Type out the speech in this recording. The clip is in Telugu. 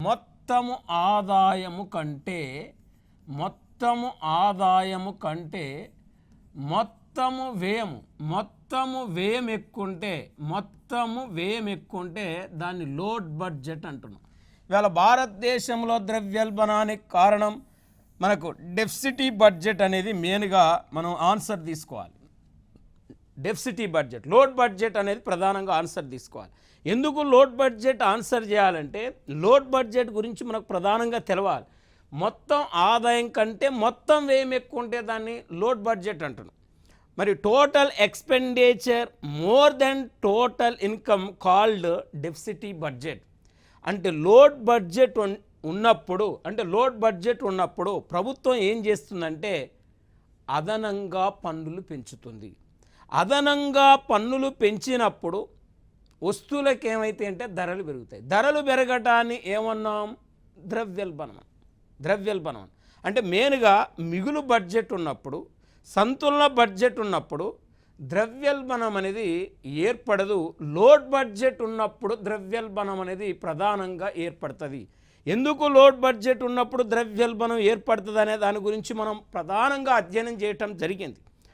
మొత్తము ఆదాయము కంటే మొత్తము వ్యయం ఎక్కుంటే దాన్ని లోడ్ బడ్జెట్ అంటున్నాం. ఇవాళ భారతదేశంలో ద్రవ్యోల్బణానికి కారణం మనకు డెఫిసిటీ బడ్జెట్ అనేది మెయిన్గా మనం ఆన్సర్ తీసుకోవాలి. డెఫిసిటీ బడ్జెట్, లోడ్ బడ్జెట్ అనేది ప్రధానంగా ఆన్సర్ తీసుకోవాలి. ఎందుకు లోడ్ బడ్జెట్ ఆన్సర్ చేయాలంటే లోడ్ బడ్జెట్ గురించి మనకు ప్రధానంగా తెలవాలి. మొత్తం ఆదాయం కంటే మొత్తం వ్యయం ఎక్కువ ఉంటే దాన్ని లోడ్ బడ్జెట్ అంటున్నాం. మరి total expenditure more than total income called deficit budget. అంటే లోడ్ బడ్జెట్ ఉన్నప్పుడు ప్రభుత్వం ఏం చేస్తుందంటే అదనంగా పన్నులు పెంచుతుంది. అదనంగా పన్నులు పెంచినప్పుడు వస్తువులకు ఏమైతే అంటే ధరలు పెరుగుతాయి. ధరలు పెరగటాన్ని ఏమన్నాం? ద్రవ్యోల్బణం. అంటే మెయిన్గా మిగులు బడ్జెట్ ఉన్నప్పుడు, సంతులన బడ్జెట్ ఉన్నప్పుడు ద్రవ్యోల్బణం అనేది ఏర్పడదు. లోడ్ బడ్జెట్ ఉన్నప్పుడు ద్రవ్యోల్బణం అనేది ప్రధానంగా ఏర్పడుతుంది. ఎందుకు లోడ్ బడ్జెట్ ఉన్నప్పుడు ద్రవ్యోల్బణం ఏర్పడుతుంది అనే దాని గురించి మనం ప్రధానంగా అధ్యయనం చేయటం జరిగింది.